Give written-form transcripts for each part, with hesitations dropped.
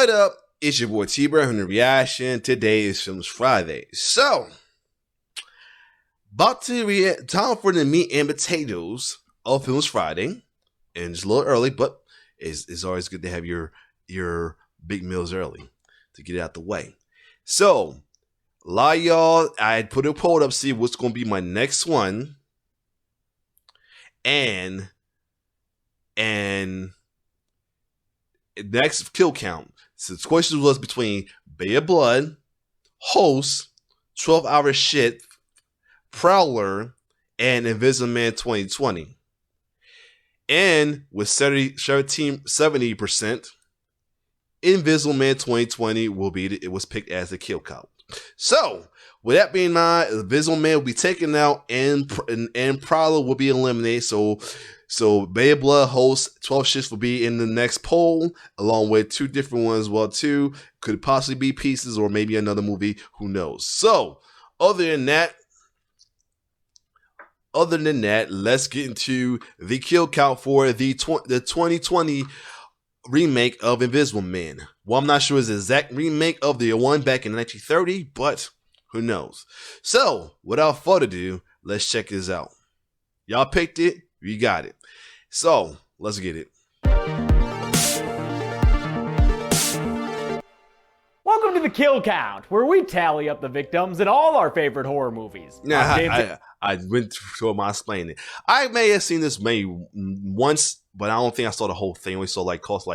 What up? It's your boy T-Bird from The Reaction. Today is Films Friday. So, time for the meat and potatoes of Films Friday. And it's a little early, but it's always good to have your big meals early to get it out the way. So, a lot of y'all, I put a poll up, see what's going to be my next one. And next kill count. So the question was between Bay of Blood, Host, 12-Hour Shit, Prowler, and Invisible Man 2020. And with 70%, Invisible Man 2020 was picked as the kill count. So, with that being in mind, Invisible Man will be taken out and Prowler will be eliminated. So Bay of Blood, Host, 12 Shifts will be in the next poll, along with two different ones as well too. Could possibly be Pieces or maybe another movie, who knows. So, other than that, let's get into the kill count for the 2020 remake of Invisible Man. Well, I'm not sure it's the exact remake of the one back in 1930, but who knows. So, without further ado, let's check this out. Y'all picked it, you got it. So, let's get it. Welcome to the Kill Count, where we tally up the victims in all our favorite horror movies. I went through my explaining. I may have seen this maybe once, but I don't think I saw the whole thing. We saw close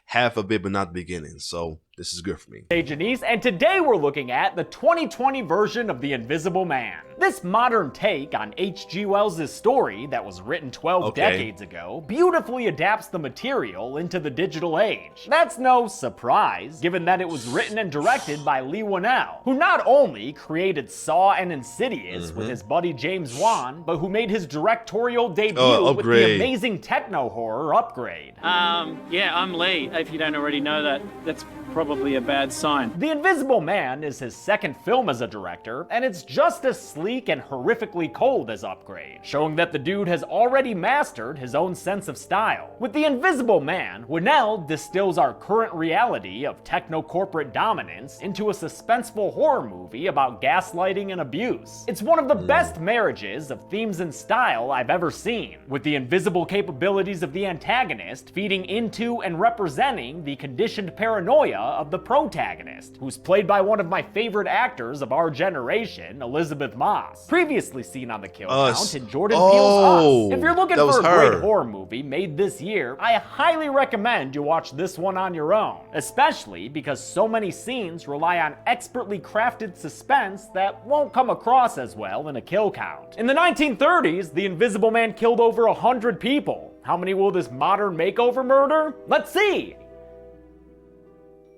half of it, but not the beginning. So this is good for me. Hey Janice, and today we're looking at the 2020 version of The Invisible Man. This modern take on H.G. Wells' story that was written 12 decades ago beautifully adapts the material into the digital age. That's no surprise, given that it was written and directed by Leigh Whannell, who not only created Saw and Insidious with his buddy James Wan, but who made his directorial debut with the amazing techno horror Upgrade. Yeah, I'm Lee. If you don't already know that, that's probably a bad sign. The Invisible Man is his second film as a director, and it's just as sleek and horrifically cold as Upgrade, showing that the dude has already mastered his own sense of style. With The Invisible Man, Whannell distills our current reality of techno-corporate dominance into a suspenseful horror movie about gaslighting and abuse. It's one of the best marriages of themes and style I've ever seen, with the invisible capabilities of the antagonist feeding into and representing the conditioned paranoia of the protagonist, who's played by one of my favorite actors of our generation, Elizabeth Moss, previously seen on the Kill Count in Jordan Peele's Us. If you're looking for a great horror movie made this year, I highly recommend you watch this one on your own, especially because so many scenes rely on expertly crafted suspense that won't come across as well in a Kill Count. In the 1930s, the Invisible Man killed over 100 people. How many will this modern makeover murder? Let's see!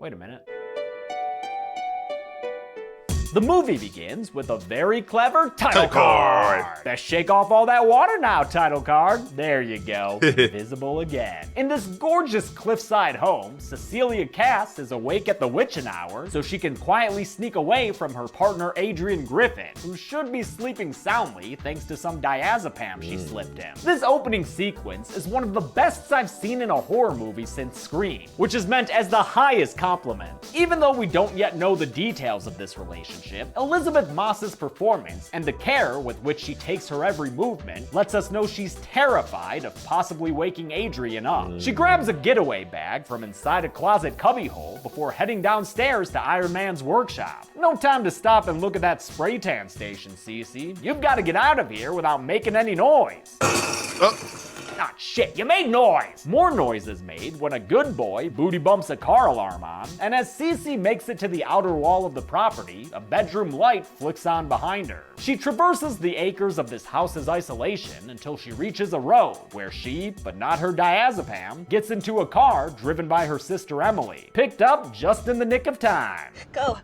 Wait a minute. The movie begins with a very clever title card. Let's shake off all that water now, title card. There you go. Invisible again. In this gorgeous cliffside home, Cecilia Cass is awake at the witching hour so she can quietly sneak away from her partner Adrian Griffin, who should be sleeping soundly thanks to some diazepam she slipped in. This opening sequence is one of the best I've seen in a horror movie since Scream, which is meant as the highest compliment. Even though we don't yet know the details of this relationship, Elizabeth Moss's performance and the care with which she takes her every movement lets us know she's terrified of possibly waking Adrian up. She grabs a getaway bag from inside a closet cubbyhole before heading downstairs to Iron Man's workshop. No time to stop and look at that spray tan station, Cece. You've got to get out of here without making any noise. Ah, shit, you made noise! More noise is made when a good boy booty bumps a car alarm on, and as Cece makes it to the outer wall of the property, a bedroom light flicks on behind her. She traverses the acres of this house's isolation until she reaches a road where she, but not her diazepam, gets into a car driven by her sister Emily, picked up just in the nick of time. Go.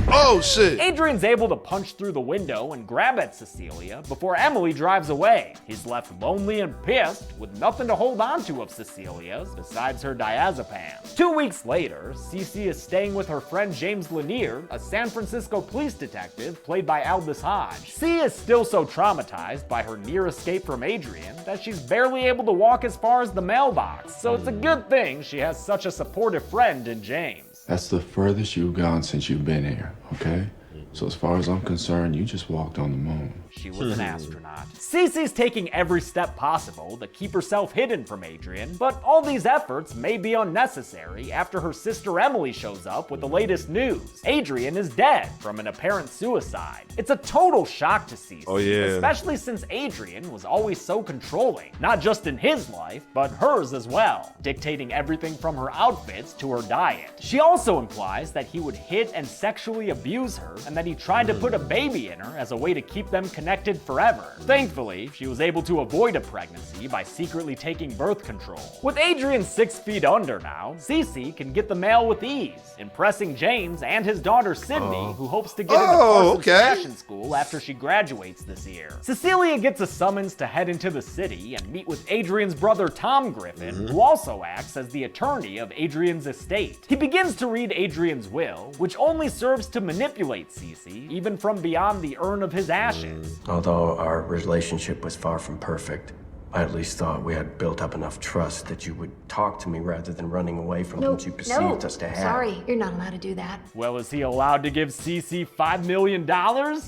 Oh shit! Adrian's able to punch through the window and grab at Cecilia before Emily drives away. He's left lonely and pissed with nothing to hold on to of Cecilia's besides her diazepam. 2 weeks later, Cece is staying with her friend James Lanier, a San Francisco police detective played by Aldous Hodge. C is still so traumatized by her near escape from Adrian that she's barely able to walk as far as the mailbox, so it's a good thing she has such a supportive friend in James. That's the furthest you've gone since you've been here, okay? So as far as I'm concerned, you just walked on the moon. She was an astronaut. Cece's taking every step possible to keep herself hidden from Adrian, but all these efforts may be unnecessary after her sister Emily shows up with the latest news. Adrian is dead from an apparent suicide. It's a total shock to Cece, especially since Adrian was always so controlling, not just in his life, but hers as well, dictating everything from her outfits to her diet. She also implies that he would hit and sexually abuse her, and that he tried to put a baby in her as a way to keep them connected forever. Thankfully, she was able to avoid a pregnancy by secretly taking birth control. With Adrian 6 feet under now, Cece can get the mail with ease, impressing James and his daughter Sydney, who hopes to get into Parsons fashion school after she graduates this year. Cecilia gets a summons to head into the city and meet with Adrian's brother Tom Griffin, who also acts as the attorney of Adrian's estate. He begins to read Adrian's will, which only serves to manipulate Cece, even from beyond the urn of his ashes. Although our relationship was far from perfect, I at least thought we had built up enough trust that you would talk to me rather than running away from what you perceived us to have. Sorry, you're not allowed to do that. Well, is he allowed to give Cece $5 million?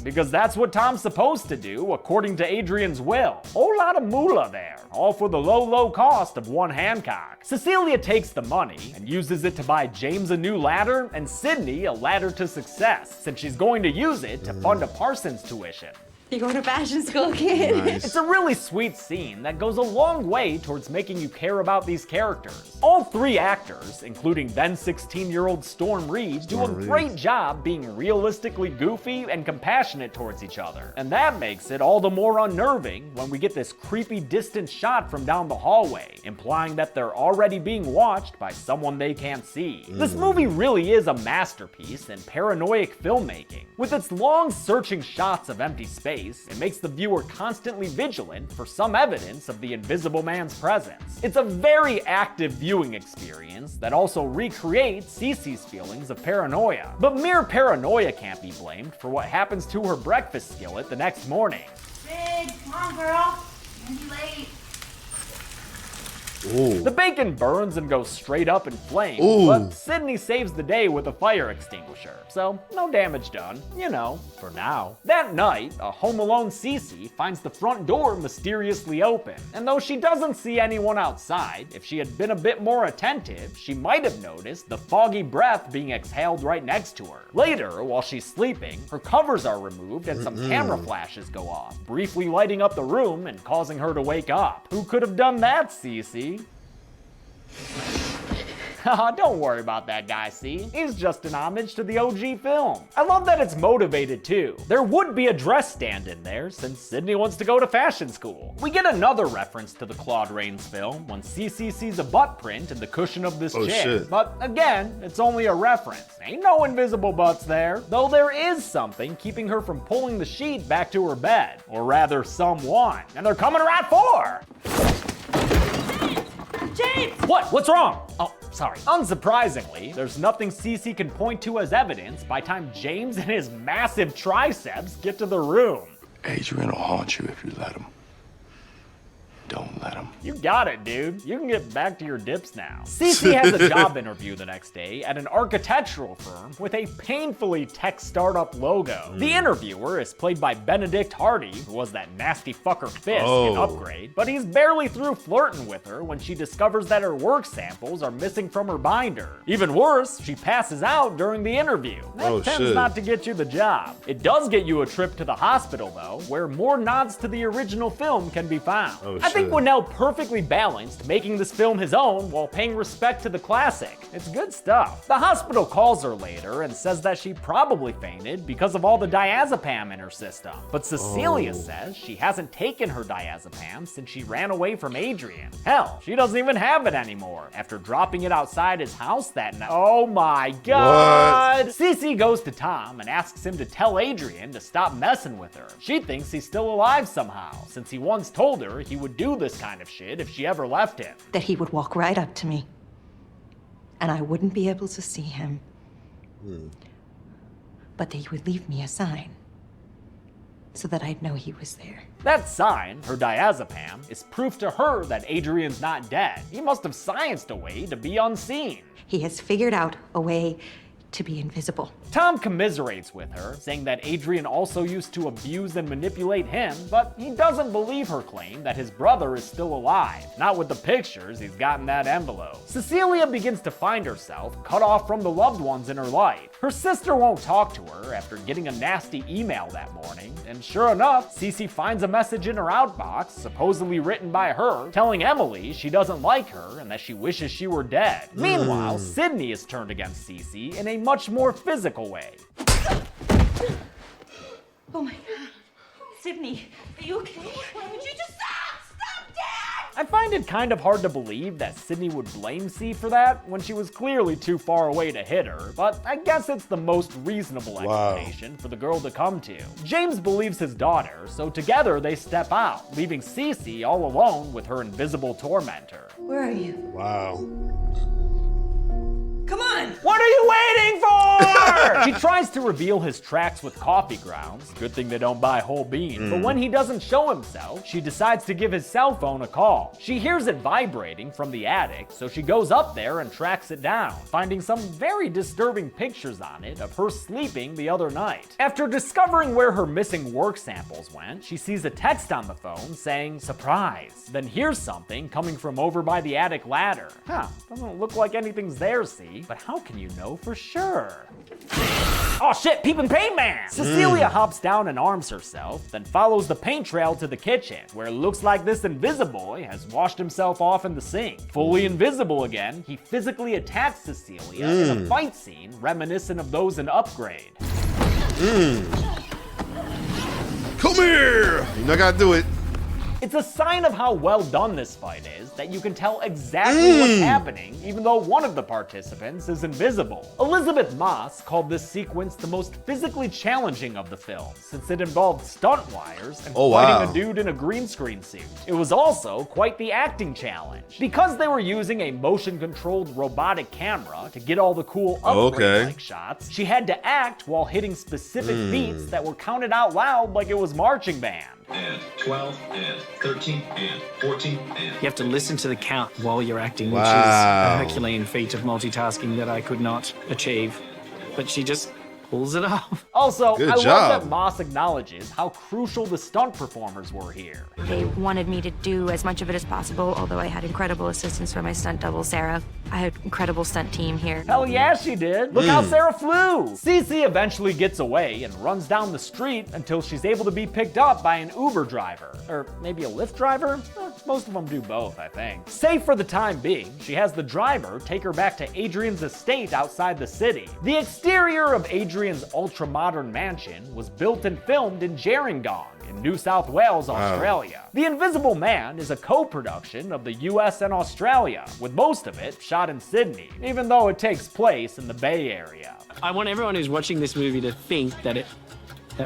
Because that's what Tom's supposed to do, according to Adrian's will. Whole lot of moolah there, all for the low cost of one Hancock. Cecilia takes the money and uses it to buy James a new ladder and Sydney a ladder to success, since she's going to use it to fund a Parsons tuition. You going to fashion school, kid? Nice. It's a really sweet scene that goes a long way towards making you care about these characters. All 3 actors, including then 16-year-old Storm Reed, do a great job being realistically goofy and compassionate towards each other. And that makes it all the more unnerving when we get this creepy distant shot from down the hallway, implying that they're already being watched by someone they can't see. This movie really is a masterpiece in paranoid filmmaking. With its long searching shots of empty space, it makes the viewer constantly vigilant for some evidence of the Invisible Man's presence. It's a very active viewing experience that also recreates Cece's feelings of paranoia. But mere paranoia can't be blamed for what happens to her breakfast skillet the next morning. Big, come on, girl. You're gonna be late. Ooh. The bacon burns and goes straight up in flames, but Sydney saves the day with a fire extinguisher, so no damage done, you know, for now. That night, a home alone Cece finds the front door mysteriously open, and though she doesn't see anyone outside, if she had been a bit more attentive, she might have noticed the foggy breath being exhaled right next to her. Later, while she's sleeping, her covers are removed and some camera flashes go off, briefly lighting up the room and causing her to wake up. Who could have done that, Cece? Don't worry about that guy, see? He's just an homage to the OG film. I love that it's motivated too. There would be a dress stand in there since Sydney wants to go to fashion school. We get another reference to the Claude Rains film when Cece sees a butt print in the cushion of this chair. Shit. But again, it's only a reference. Ain't no invisible butts there. Though there is something keeping her from pulling the sheet back to her bed. Or rather, someone. And they're coming right for her. James! What? What's wrong? Oh, sorry. Unsurprisingly, there's nothing Cece can point to as evidence by time James and his massive triceps get to the room. Adrian will haunt you if you let him. Don't let him. You got it, dude. You can get back to your dips now. Cece has a job interview the next day at an architectural firm with a painfully tech startup logo. The interviewer is played by Benedict Hardy, who was that nasty fucker Fisk in Upgrade, but he's barely through flirting with her when she discovers that her work samples are missing from her binder. Even worse, she passes out during the interview. That tends not to get you the job. It does get you a trip to the hospital, though, where more nods to the original film can be found. I think Winnell perfectly balanced making this film his own while paying respect to the classic. It's good stuff. The hospital calls her later and says that she probably fainted because of all the diazepam in her system. But Cecilia says she hasn't taken her diazepam since she ran away from Adrian. Hell, she doesn't even have it anymore after dropping it outside his house that night. Oh my god! Cece goes to Tom and asks him to tell Adrian to stop messing with her. She thinks he's still alive somehow, since he once told her he would do this kind of shit if she ever left him. That he would walk right up to me, and I wouldn't be able to see him. But that he would leave me a sign, so that I'd know he was there. That sign, her diazepam, is proof to her that Adrian's not dead. He must have scienced a way to be unseen. He has figured out a way to be invisible. Tom commiserates with her, saying that Adrian also used to abuse and manipulate him, but he doesn't believe her claim that his brother is still alive, not with the pictures he's got in that envelope. Cecilia begins to find herself cut off from the loved ones in her life. Her sister won't talk to her after getting a nasty email that morning, and sure enough, Cece finds a message in her outbox, supposedly written by her, telling Emily she doesn't like her and that she wishes she were dead. Meanwhile, Sydney is turned against Cece in a much more physical way. Oh my god. Sydney, are you okay? Why would you just stop? Stop, Dad! I find it kind of hard to believe that Sydney would blame C for that when she was clearly too far away to hit her, but I guess it's the most reasonable explanation for the girl to come to. James believes his daughter, so together they step out, leaving Cece all alone with her invisible tormentor. Where are you? Wow. Come on! What are you waiting for? She tries to reveal his tracks with coffee grounds. Good thing they don't buy whole beans. But when he doesn't show himself, she decides to give his cell phone a call. She hears it vibrating from the attic, so she goes up there and tracks it down, finding some very disturbing pictures on it of her sleeping the other night. After discovering where her missing work samples went, she sees a text on the phone saying, "Surprise," then hears something coming from over by the attic ladder. Doesn't look like anything's there, see? But how can you know for sure? Oh shit, Peepin' Paint Man! Cecilia hops down and arms herself, then follows the paint trail to the kitchen, where it looks like this Invisiboy has washed himself off in the sink. Fully invisible again, he physically attacks Cecilia in a fight scene reminiscent of those in Upgrade. Come here! You know I gotta do it. It's a sign of how well done this fight is that you can tell exactly what's happening even though one of the participants is invisible. Elizabeth Moss called this sequence the most physically challenging of the film since it involved stunt wires and fighting a dude in a green screen suit. It was also quite the acting challenge. Because they were using a motion-controlled robotic camera to get all the cool Upgrade-like shots, she had to act while hitting specific beats that were counted out loud like it was marching band. And 12, and 13, and 14, and... You have to listen to the count while you're acting, which is a Herculean feat of multitasking that I could not achieve. But she just pulls it off. Also, Good I love job. that Moss acknowledges how crucial the stunt performers were here. They wanted me to do as much of it as possible, although I had incredible assistance from my stunt double, Sarah. I had an incredible stunt team here. Hell yeah, she did. Look how Sarah flew. Cece eventually gets away and runs down the street until she's able to be picked up by an Uber driver. Or maybe a Lyft driver? Most of them do both, I think. Safe for the time being, she has the driver take her back to Adrian's estate outside the city. The exterior of Adrian's ultra-modern mansion was built and filmed in Gerringong in New South Wales, Australia. The Invisible Man is a co-production of the US and Australia, with most of it shot in Sydney, even though it takes place in the Bay Area. I want everyone who's watching this movie to think that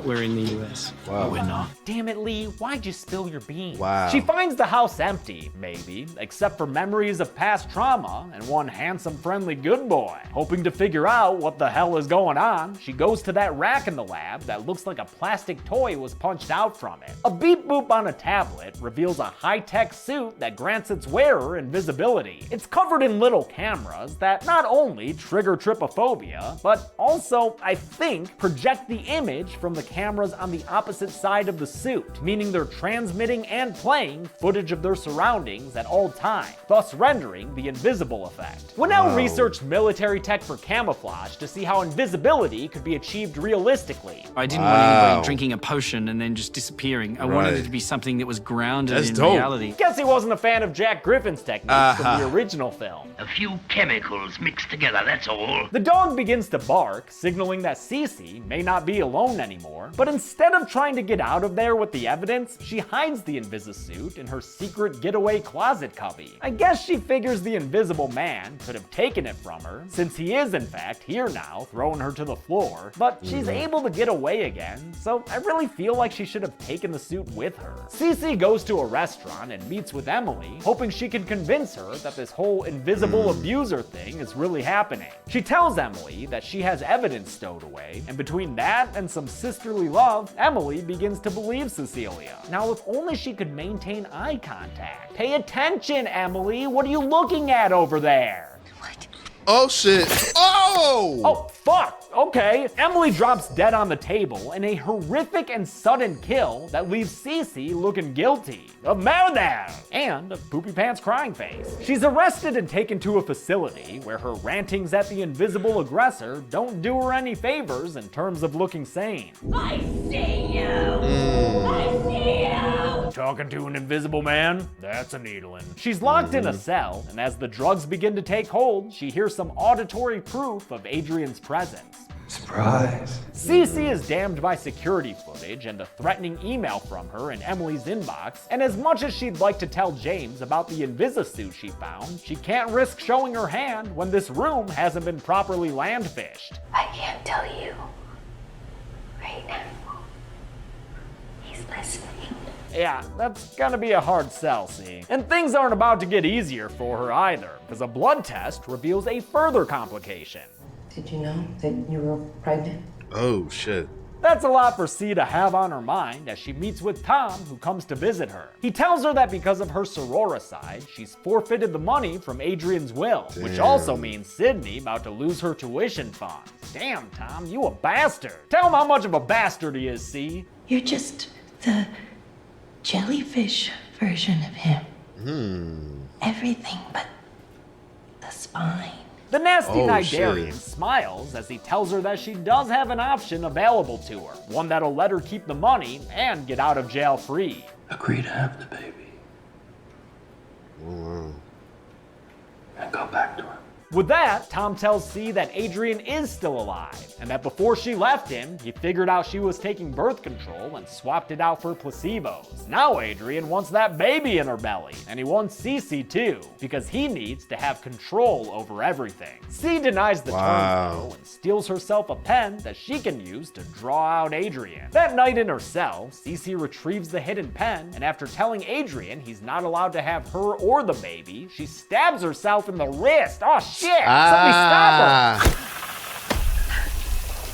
we're in the US. Wow. But we're not. Damn it, Lee, why'd you spill your beans? Wow. She finds the house empty, maybe, except for memories of past trauma and one handsome, friendly good boy. Hoping to figure out what the hell is going on, she goes to that rack in the lab that looks like a plastic toy was punched out from it. A beep boop on a tablet reveals a high-tech suit that grants its wearer invisibility. It's covered in little cameras that not only trigger trypophobia, but also, I think, project the image from the the cameras on the opposite side of the suit, meaning they're transmitting and playing footage of their surroundings at all times, thus rendering the invisible effect. Winnell researched military tech for camouflage to see how invisibility could be achieved realistically. I didn't want anybody drinking a potion and then just disappearing. I wanted it to be something that was grounded in reality. Guess he wasn't a fan of Jack Griffin's techniques from the original film. A few chemicals mixed together, that's all. The dog begins to bark, signaling that Cece may not be alone anymore, but instead of trying to get out of there with the evidence, she hides the Invisi-suit in her secret getaway closet cubby. I guess she figures the Invisible Man could have taken it from her, since he is in fact here now, throwing her to the floor, but she's able to get away again, so I really feel like she should have taken the suit with her. Cece goes to a restaurant and meets with Emily, hoping she can convince her that this whole invisible abuser thing is really happening. She tells Emily that she has evidence stowed away, and between that and some sisterly love, Emily begins to believe Cecilia. Now, if only she could maintain eye contact. Pay attention, Emily. What are you looking at over there? Oh shit. Oh, fuck. Okay. Emily drops dead on the table in a horrific and sudden kill that leaves Cece looking guilty of murder and a poopy pants crying face. She's arrested and taken to a facility where her rantings at the invisible aggressor don't do her any favors in terms of looking sane. I see you! I see you! Talking to an invisible man? That's a needling. She's locked in a cell, and as the drugs begin to take hold, she hears some auditory proof of Adrian's presence. Surprise. Cece is damned by security footage and a threatening email from her in Emily's inbox, and as much as she'd like to tell James about the Invisi-suit she found, she can't risk showing her hand when this room hasn't been properly landfished. I can't tell you right now. He's listening. Yeah, that's gonna be a hard sell, see? And things aren't about to get easier for her either, because a blood test reveals a further complication. Did you know that you were pregnant? Oh shit. That's a lot for C to have on her mind as she meets with Tom, who comes to visit her. He tells her that because of her sororicide, she's forfeited the money from Adrian's will, which also means Sydney about to lose her tuition funds. Damn, Tom, you a bastard. Tell him how much of a bastard he is, C. You're just the jellyfish version of him. Everything but the spine. The nasty Nigerian smiles as he tells her that she does have an option available to her, one that'll let her keep the money and get out of jail free. Agree to have the baby. And go back to him. With that, Tom tells C that Adrian is still alive, and that before she left him, he figured out she was taking birth control and swapped it out for placebos. Now Adrian wants that baby in her belly, and he wants Cece too, because he needs to have control over everything. C denies the terms though, and steals herself a pen that she can use to draw out Adrian. That night in her cell, Cece retrieves the hidden pen, and after telling Adrian he's not allowed to have her or the baby, she stabs herself in the wrist. Oh shit! Somebody stop her!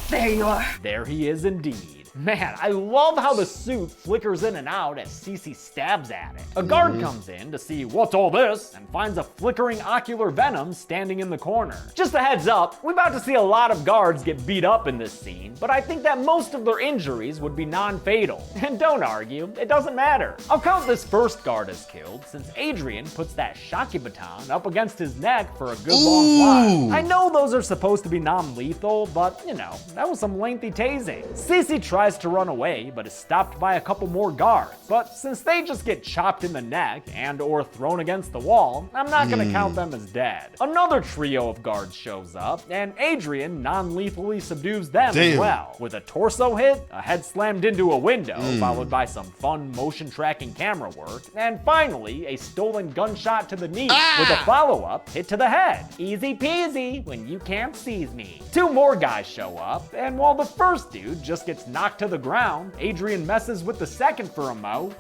There you are. There he is indeed. Man, I love how the suit flickers in and out as Cece stabs at it. A guard comes in to see what's all this and finds a flickering ocular venom standing in the corner. Just a heads up, we're about to see a lot of guards get beat up in this scene, but I think that most of their injuries would be non-fatal. And don't argue, it doesn't matter. I'll count this first guard as killed since Adrian puts that shocky baton up against his neck for a good long while. I know those are supposed to be non-lethal, but you know, that was some lengthy tasing. Cece tries to run away, but is stopped by a couple more guards. But since they just get chopped in the neck and or thrown against the wall, I'm not gonna count them as dead. Another trio of guards shows up, and Adrian non-lethally subdues them as well, with a torso hit, a head slammed into a window, followed by some fun motion tracking camera work, and finally a stolen gunshot to the knee, with a follow-up hit to the head. Easy peasy when you can't seize me. Two more guys show up, and while the first dude just gets knocked to the ground, Adrian messes with the second for a mo.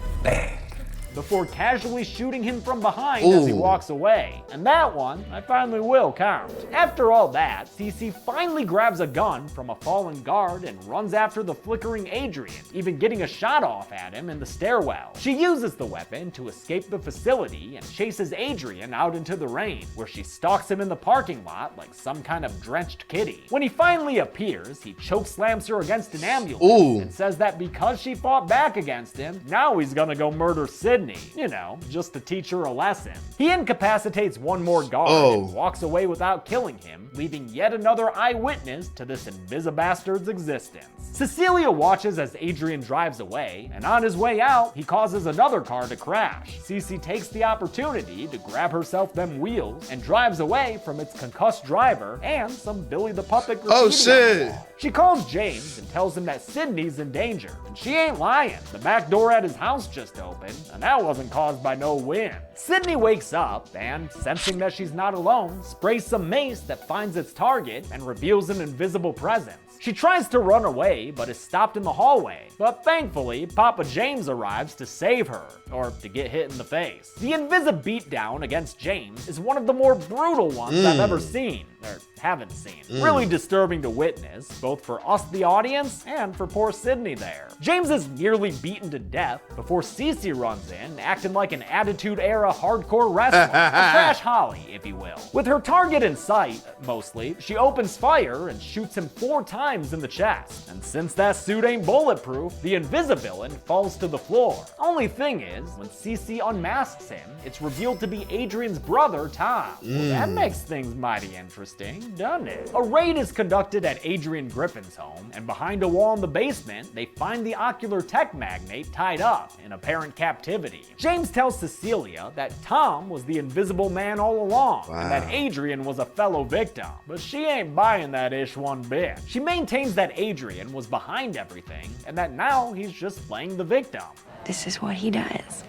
before casually shooting him from behind as he walks away. And that one, I finally will count. After all that, Cece finally grabs a gun from a fallen guard and runs after the flickering Adrian, even getting a shot off at him in the stairwell. She uses the weapon to escape the facility and chases Adrian out into the rain, where she stalks him in the parking lot like some kind of drenched kitty. When he finally appears, he chokeslams her against an ambulance and says that because she fought back against him, now he's gonna go murder Sydney. You know, just to teach her a lesson. He incapacitates one more guard and walks away without killing him, leaving yet another eyewitness to this invisibastard's existence. Cecilia watches as Adrian drives away, and on his way out, he causes another car to crash. Cece takes the opportunity to grab herself them wheels and drives away from its concussed driver and some Billy the Puppet graffiti on the wall. She calls James and tells him that Sydney's in danger, and she ain't lying. The back door at his house just opened, and that wasn't caused by no wind. Sydney wakes up and, sensing that she's not alone, sprays some mace that finds its target and reveals an invisible presence. She tries to run away, but is stopped in the hallway. But thankfully, Papa James arrives to save her, or to get hit in the face. The Invisi beatdown against James is one of the more brutal ones I've ever seen, or haven't seen. Really disturbing to witness, both for us the audience and for poor Sydney there. James is nearly beaten to death before Cece runs in, acting like an Attitude-era hardcore wrestler, a Crash Holly, if you will. With her target in sight, mostly, she opens fire and shoots him 4 times in the chest. And since that suit ain't bulletproof, the Invisivillain falls to the floor. Only thing is, when Cece unmasks him, it's revealed to be Adrian's brother, Tom. Well, that makes things mighty interesting, doesn't it? A raid is conducted at Adrian Griffin's home, and behind a wall in the basement, they find the ocular tech magnate tied up in apparent captivity. James tells Cecilia that Tom was the invisible man all along, and that Adrian was a fellow victim. But she ain't buying that ish one bit. She maintains that Adrian was behind everything, and that now he's just playing the victim. This is what he does.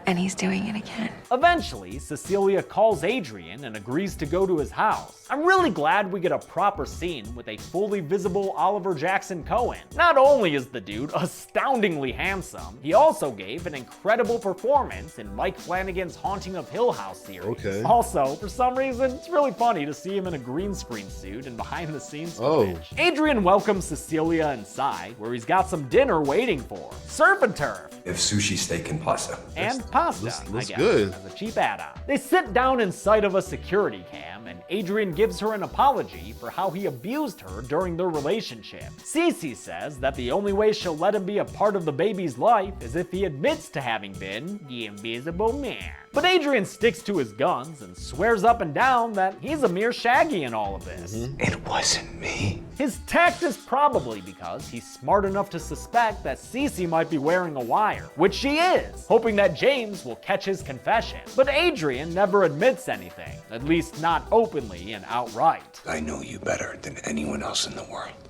And he's doing it again. Eventually, Cecilia calls Adrian and agrees to go to his house. I'm really glad we get a proper scene with a fully visible Oliver Jackson Cohen. Not only is the dude astoundingly handsome, he also gave an incredible performance in Mike Flanagan's Haunting of Hill House series. Also, for some reason, it's really funny to see him in a green screen suit and behind the scenes footage. Adrian welcomes Cecilia inside, where he's got some dinner waiting for him. Surf and turf. If sushi, steak, and pasta. And pasta, I guess, good. as a cheap add-on. They sit down in sight of a security cam, and Adrian gives her an apology for how he abused her during their relationship. Cece says that the only way she'll let him be a part of the baby's life is if he admits to having been the invisible man. But Adrian sticks to his guns and swears up and down that he's a mere Shaggy in all of this. It wasn't me. His tact is probably because he's smart enough to suspect that Cece might be wearing a wire, which she is, hoping that James will catch his confession. But Adrian never admits anything, at least not openly and outright. I know you better than anyone else in the world.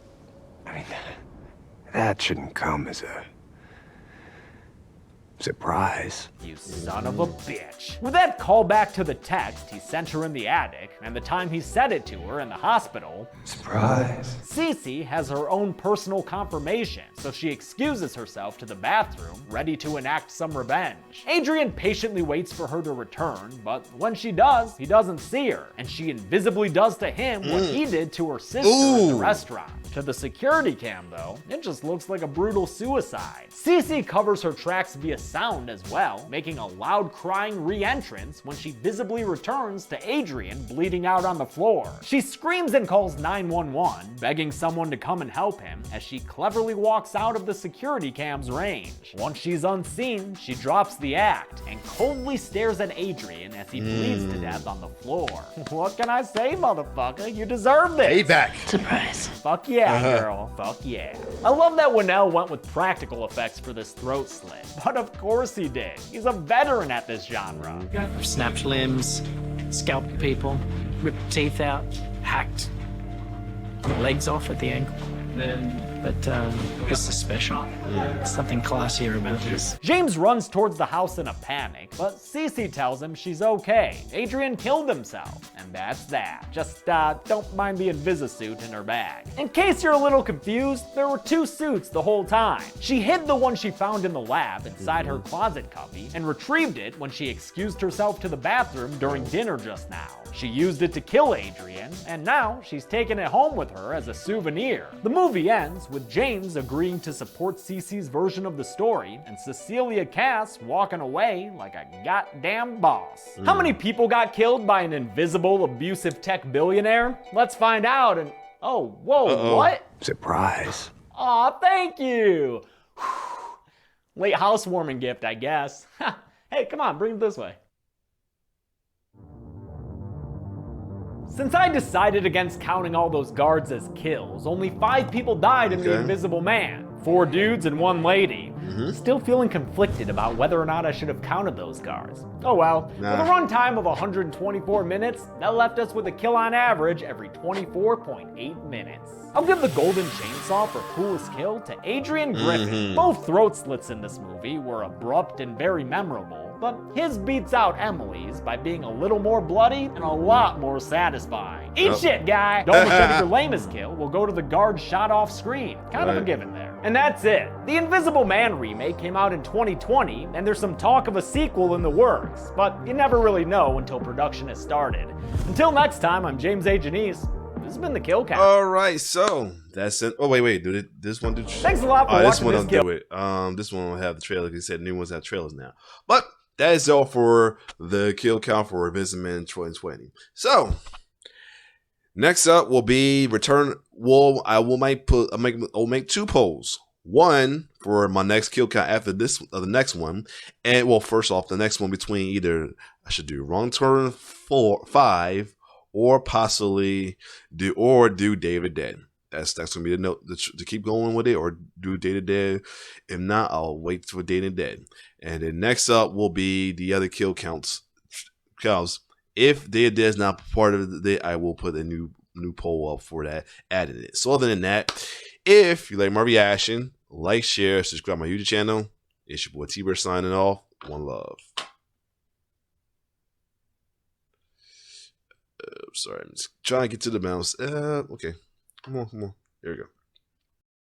I mean, that shouldn't come as a surprise. You son of a bitch. With that callback to the text he sent her in the attic, and the time he said it to her in the hospital, surprise, Cece has her own personal confirmation, so she excuses herself to the bathroom, ready to enact some revenge. Adrian patiently waits for her to return, but when she does, he doesn't see her, and she invisibly does to him what he did to her sister at the restaurant. To the security cam, though, it just looks like a brutal suicide. Cece covers her tracks via sound as well, making a loud crying re-entrance when she visibly returns to Adrian bleeding out on the floor. She screams and calls 911, begging someone to come and help him as she cleverly walks out of the security cam's range. Once she's unseen, she drops the act and coldly stares at Adrian as he bleeds to death on the floor. What can I say, motherfucker? You deserve this! Payback! Surprise. Fuck yeah, girl. Fuck yeah. I love that Winnell went with practical effects for this throat slit. But of course he did. He's a veteran at this genre. Snapped limbs, scalped people, ripped teeth out, hacked legs off at the ankle. Then but this is special. Something classier about this. James runs towards the house in a panic, but Cece tells him she's okay. Adrian killed himself, and that's that. Just don't mind the Invisi-suit in her bag. In case you're a little confused, there were 2 suits the whole time. She hid the one she found in the lab inside her closet cubby and retrieved it when she excused herself to the bathroom during dinner just now. She used it to kill Adrian, and now she's taking it home with her as a souvenir. The movie ends with James agreeing to support Cece's version of the story, and Cecilia Cass walking away like a goddamn boss. How many people got killed by an invisible, abusive tech billionaire? Let's find out and... Oh, whoa, what? Surprise. Aw, thank you! Late housewarming gift, I guess. Hey, come on, bring it this way. Since I decided against counting all those guards as kills, only 5 people died in The Invisible Man. 4 dudes and 1 lady. Still feeling conflicted about whether or not I should have counted those guards. Oh well, with a runtime of 124 minutes, that left us with a kill on average every 24.8 minutes. I'll give the golden chainsaw for coolest kill to Adrian Griffin. Both throat slits in this movie were abrupt and very memorable, but his beats out Emily's by being a little more bloody and a lot more satisfying. Eat shit, guy! Don't machete your lamest kill will go to the guard shot off screen. Kind of a given there. And that's it. The Invisible Man remake came out in 2020, and there's some talk of a sequel in the works, but you never really know until production has started. Until next time, I'm James A. Janice. This has been the Kill Count. All right, so that's it. Oh wait, do this one do? Thanks a lot for watching this one. This kill. Do it. This one will have the trailer. Like I said, new ones have trailers now. But that is all for the Kill Count for Invisible Man 2020. So next up will be return. Well, I'll make 2 polls. One for my next kill count after the next one, and well, first off, the next one between either I should do Wrong Turn 5 or possibly do Day of the Dead. That's gonna be the note to keep going with it, or do Day of the Dead. If not, I'll wait for Day of the Dead. And then next up will be the other kill counts. If Day of the Dead is not part of it, I will put a new poll up for that, adding it. So other than that, if you like my reaction, like, share, subscribe to my YouTube channel. It's your boy T-Bird signing off. One love. Sorry, I'm just trying to get to the mouse. Okay. Come on. There we go.